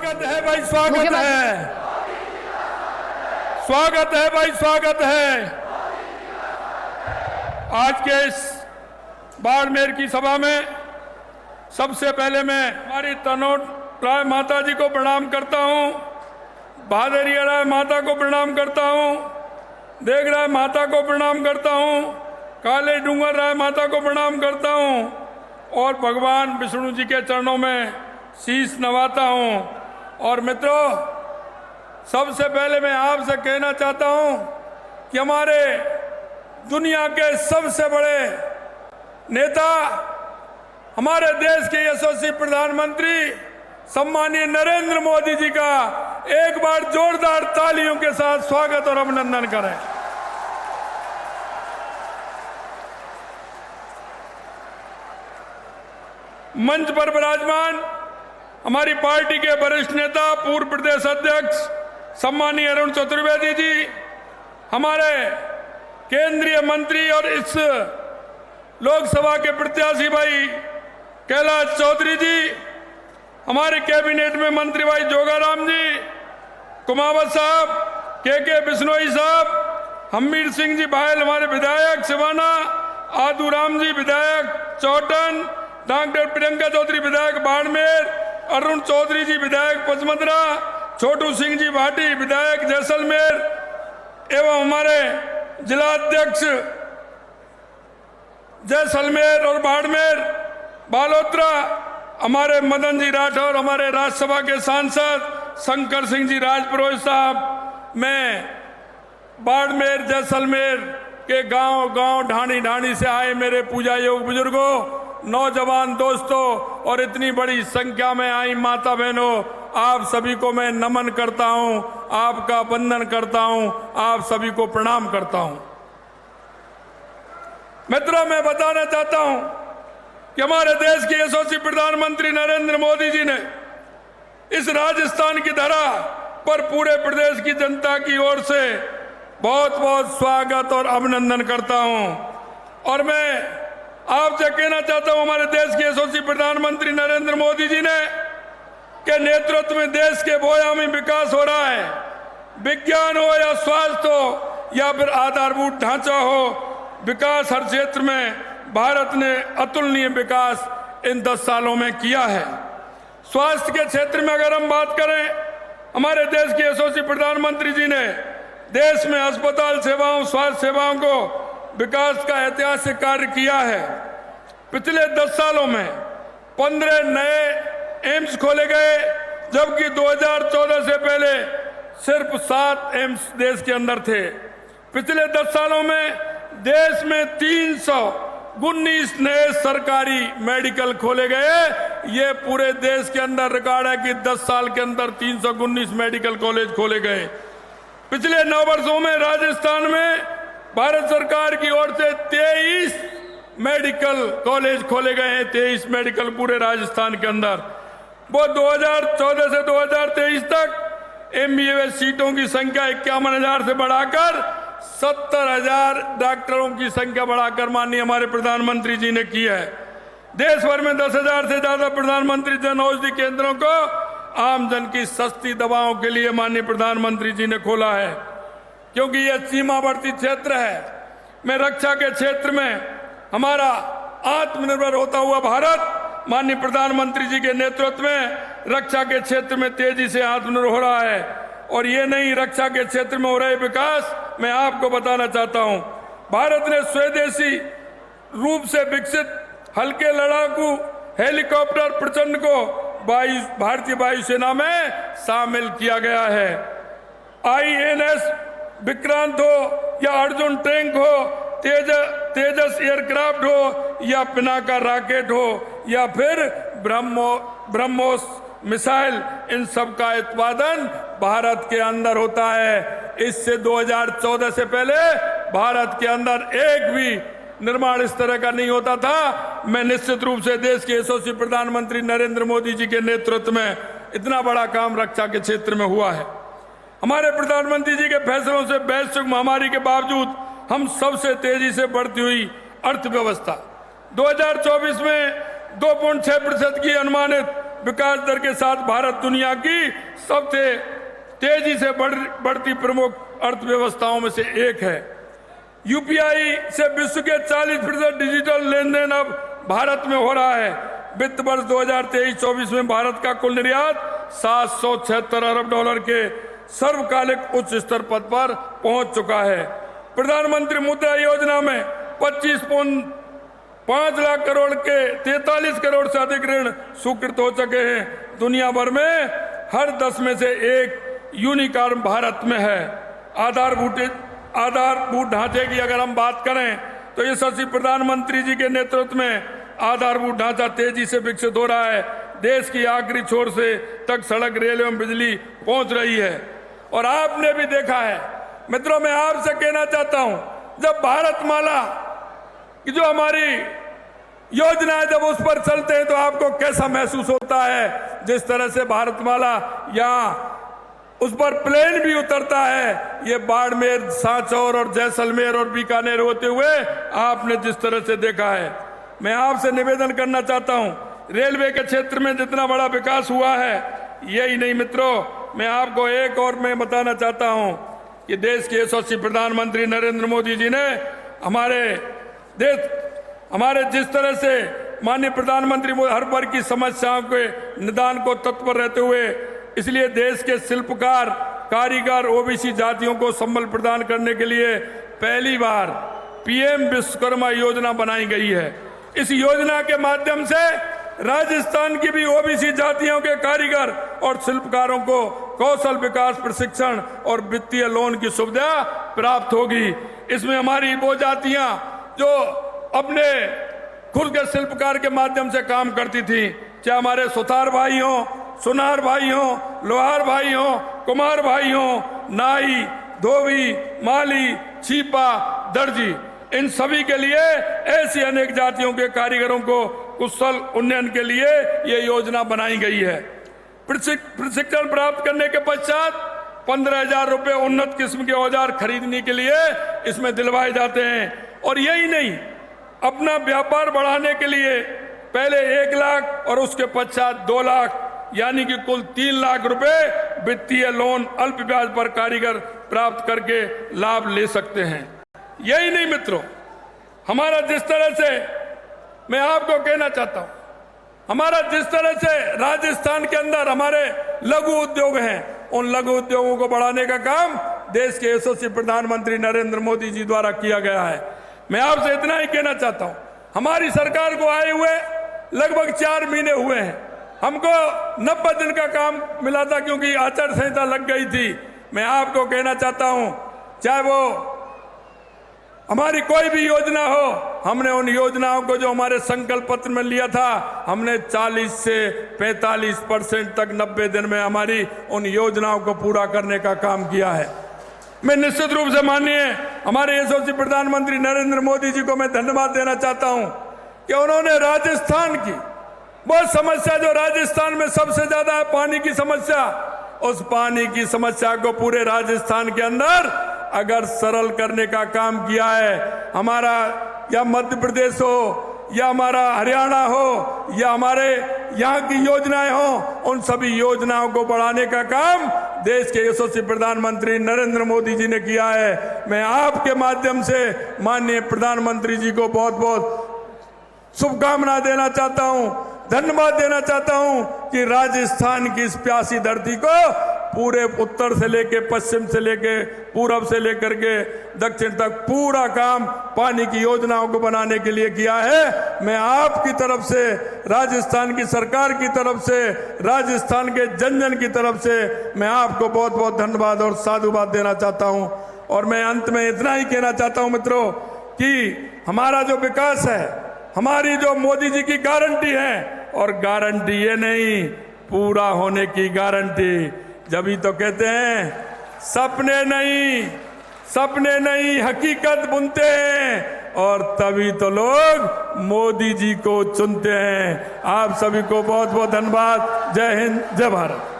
स्वागत है भाई, स्वागत है, स्वागत है भाई, स्वागत है। आज के इस बाड़मेर की सभा में सबसे पहले मैं हमारी तनोट राय माता जी को प्रणाम करता हूं, भादेरिया राय माता को प्रणाम करता हूं, देग राय माता को प्रणाम करता हूं, काले डूंगर राय माता को प्रणाम करता हूं और भगवान विष्णु जी के चरणों में शीश नवाता हूं। और मित्रों, सबसे पहले मैं आपसे कहना चाहता हूं कि हमारे दुनिया के सबसे बड़े नेता, हमारे देश के यशस्वी प्रधानमंत्री सम्मानीय नरेंद्र मोदी जी का एक बार जोरदार तालियों के साथ स्वागत और अभिनंदन करें। मंच पर विराजमान हमारी पार्टी के वरिष्ठ नेता, पूर्व प्रदेश अध्यक्ष सम्मानीय अरुण चतुर्वेदी जी, हमारे केंद्रीय मंत्री और इस लोकसभा के प्रत्याशी भाई कैलाश चौधरी जी, हमारे कैबिनेट में मंत्री भाई जोगाराम जी, कुमावत साहब, के बिश्नोई साहब, हमीर सिंह जी भायल हमारे विधायक सिवाना, आदूराम जी विधायक चौटन, डॉक्टर प्रियंका चौधरी विधायक बाड़मेर, अरुण चौधरी जी विधायक पचमंदरा, छोटू सिंह जी भाटी विधायक जैसलमेर एवं हमारे जिलाध्यक्ष जैसलमेर और बाड़मेर बालोतरा, हमारे मदन जी राठौर, हमारे राज्यसभा के सांसद शंकर सिंह जी राजपुरोहित साहब, मैं बाड़मेर जैसलमेर के गांव गांव ढाणी ढाणी से आए मेरे पूजा योग बुजुर्गों, नौजवान दोस्तों और इतनी बड़ी संख्या में आई माता बहनों, आप सभी को मैं नमन करता हूं, आपका वंदन करता हूं, आप सभी को प्रणाम करता हूं। मित्रों, मैं बताना चाहता हूं कि हमारे देश के यशस्वी प्रधानमंत्री नरेंद्र मोदी जी ने इस राजस्थान की धरा पर पूरे प्रदेश की जनता की ओर से बहुत बहुत स्वागत और अभिनंदन करता हूं। और मैं आपसे कहना चाहता हूं, हमारे देश के यशस्वी प्रधानमंत्री नरेंद्र मोदी जी ने के नेतृत्व में देश के बोयामी विकास हो रहा है। विज्ञान हो या स्वास्थ्य हो या फिर आधारभूत ढांचा हो, विकास हर क्षेत्र में भारत ने अतुलनीय विकास इन 10 सालों में किया है। स्वास्थ्य के क्षेत्र में अगर हम बात करें, हमारे देश के यशस्वी प्रधानमंत्री जी ने देश में अस्पताल सेवाओं, स्वास्थ्य सेवाओं को विकास का ऐतिहासिक कार्य किया है। पिछले 10 सालों में 15 नए एम्स खोले गए, जबकि 2014 से पहले सिर्फ 7 एम्स देश के अंदर थे। पिछले 10 सालों में देश में 319 नए सरकारी मेडिकल खोले गए। ये पूरे देश के अंदर रिकॉर्ड है कि 10 साल के अंदर 319 मेडिकल कॉलेज खोले गए। पिछले 9 वर्षों में राजस्थान में भारत सरकार की ओर से 23 मेडिकल कॉलेज खोले गए हैं, 23 मेडिकल पूरे राजस्थान के अंदर। वो 2014 से 2023 तक MBBS सीटों की संख्या 51,000 से बढ़ाकर 70,000 डॉक्टरों की संख्या बढ़ाकर माननीय हमारे प्रधानमंत्री जी ने की है। देश भर में 10,000 से ज्यादा प्रधानमंत्री जन औषधि केंद्रों को आम जन की सस्ती दवाओं के लिए माननीय प्रधानमंत्री जी ने खोला है, क्योंकि यह सीमावर्ती क्षेत्र है। मैं रक्षा के क्षेत्र में हमारा आत्मनिर्भर होता हुआ भारत माननीय प्रधानमंत्री जी के नेतृत्व में रक्षा के क्षेत्र में तेजी से आत्मनिर्भर हो रहा है। और ये नहीं, रक्षा के क्षेत्र में हो रहे विकास मैं आपको बताना चाहता हूं। भारत ने स्वदेशी रूप से विकसित हल्के लड़ाकू हेलीकॉप्टर प्रचंड को भारतीय वायुसेना में शामिल किया गया है। INS विक्रांत हो या अर्जुन टैंक हो, तेजस एयरक्राफ्ट हो या पिनाका रॉकेट हो या फिर ब्रह्मोस मिसाइल, इन सब का उत्पादन भारत के अंदर होता है। इससे 2014 से पहले भारत के अंदर एक भी निर्माण इस तरह का नहीं होता था। मैं निश्चित रूप से देश के यशस्वी प्रधानमंत्री नरेंद्र मोदी जी के नेतृत्व में इतना बड़ा काम रक्षा के क्षेत्र में हुआ है। हमारे प्रधानमंत्री जी के फैसलों से वैश्विक महामारी के बावजूद हम सबसे तेजी से बढ़ती हुई अर्थव्यवस्था 2024 में 2.6% की अनुमानित विकास दर के साथ भारत दुनिया की सबसे तेजी से बढ़ती प्रमुख अर्थव्यवस्थाओं में से एक है। यूपीआई से विश्व के 40% डिजिटल लेन देन अब भारत में हो रहा है। वित्त वर्ष 2023-24 में भारत का कुल निर्यात 776 अरब डॉलर के सर्वकालिक उच्च स्तर पद पर पहुंच चुका है। प्रधानमंत्री मुद्रा योजना में 25.5 लाख करोड़ के 43 करोड़ से अधिक ऋण स्वीकृत हो चुके हैं। दुनिया भर में हर 10 में से एक यूनिकॉर्न भारत में है। आधारभूत ढांचे की अगर हम बात करें तो यशस्वी प्रधानमंत्री जी के नेतृत्व में आधारभूत ढांचा तेजी से विकसित हो रहा है। देश की आखिरी छोर से तक सड़क, रेल एवं बिजली पहुंच रही है। और आपने भी देखा है मित्रों, मैं आपसे कहना चाहता हूं, जब भारतमाला की जो हमारी योजना है, जब उस पर चलते हैं तो आपको कैसा महसूस होता है। जिस तरह से भारतमाला यहाँ उस पर प्लेन भी उतरता है, ये बाड़मेर, सांचौर और जैसलमेर और बीकानेर होते हुए आपने जिस तरह से देखा है। मैं आपसे निवेदन करना चाहता हूं, रेलवे के क्षेत्र में जितना बड़ा विकास हुआ है, यही नहीं मित्रों, मैं आपको एक और मैं बताना चाहता हूं कि देश के यशस्वी प्रधानमंत्री नरेंद्र मोदी जी ने हमारे जिस तरह से माननीय प्रधानमंत्री हर वर्ग की समस्याओं के निदान को तत्पर रहते हुए, इसलिए देश के शिल्पकार, कारीगर, ओबीसी जातियों को संबल प्रदान करने के लिए पहली बार पीएम विश्वकर्मा योजना बनाई गई है। इस योजना के माध्यम से राजस्थान की भी ओबीसी जातियों के कारीगर और शिल्पकारों को कौशल विकास प्रशिक्षण और वित्तीय लोन की सुविधा प्राप्त होगी। इसमें हमारी वो जातियां जो अपने खुद के शिल्पकार के माध्यम से काम करती थी, चाहे हमारे सुतार भाई हों, सुनार भाई हों, लोहार भाई हों, कुम्हार भाई हों, नाई, धोबी, माली, छीपा, दर्जी, इन सभी के लिए ऐसी अनेक जातियों के कारीगरों को कुशल उन्नयन के लिए ये योजना बनाई गई है। प्रशिक्षण प्राप्त करने के पश्चात 15,000 रुपए उन्नत किस्म के औजार खरीदने के लिए इसमें दिलवाए जाते हैं। और यही नहीं, अपना व्यापार बढ़ाने के लिए पहले 1 लाख और उसके पश्चात 2 लाख यानी कि कुल 3 लाख रुपए वित्तीय लोन अल्प ब्याज पर कारीगर प्राप्त करके लाभ ले सकते हैं। यही नहीं मित्रों, हमारा जिस तरह से, मैं आपको कहना चाहता हूं, हमारा जिस तरह से राजस्थान के अंदर हमारे लघु उद्योग हैं, उन लघु उद्योगों को बढ़ाने का काम देश के यशस्वी प्रधानमंत्री नरेंद्र मोदी जी द्वारा किया गया है। मैं आपसे इतना ही कहना चाहता हूं, हमारी सरकार को आए हुए लगभग 4 महीने हुए हैं। हमको 90 दिन का काम मिला था क्योंकि आचार संहिता लग गई थी। मैं आपको कहना चाहता हूं, चाहे वो हमारी कोई भी योजना हो, हमने उन योजनाओं को जो हमारे संकल्प पत्र में लिया था, हमने 40 से 45% तक 90 दिन में हमारी उन योजनाओं को पूरा करने का काम किया है। मैं निश्चित रूप से माननीय हमारे यशस्वी प्रधानमंत्री नरेंद्र मोदी जी को मैं धन्यवाद देना चाहता हूं कि उन्होंने राजस्थान की वो समस्या जो राजस्थान में सबसे ज्यादा है, पानी की समस्या, उस पानी की समस्या को पूरे राजस्थान के अंदर अगर सरल करने का काम किया है। हमारा या मध्य प्रदेश हो या हमारा हरियाणा हो या हमारे यहाँ की योजनाएं हो, उन सभी योजनाओं को बढ़ाने का काम देश के यशस्वी प्रधानमंत्री नरेंद्र मोदी जी ने किया है। मैं आपके माध्यम से माननीय प्रधानमंत्री जी को बहुत बहुत शुभकामना देना चाहता हूं, धन्यवाद देना चाहता हूं कि राजस्थान की इस प्यासी धरती को पूरे उत्तर से लेके पश्चिम से लेके पूरब से लेकर के दक्षिण तक पूरा काम पानी की योजनाओं को बनाने के लिए किया है। मैं आपकी तरफ से, राजस्थान की सरकार की तरफ से, राजस्थान के जन जन की तरफ से मैं आपको बहुत बहुत धन्यवाद और साधुवाद देना चाहता हूं। और मैं अंत में इतना ही कहना चाहता हूं मित्रों कि हमारा जो विकास है, हमारी जो मोदी जी की गारंटी है, और गारंटी ये नहीं, पूरा होने की गारंटी। जब ही तो कहते हैं सपने नहीं हकीकत बुनते हैं, और तभी तो लोग मोदी जी को चुनते हैं। आप सभी को बहुत बहुत धन्यवाद। जय हिंद, जय भारत।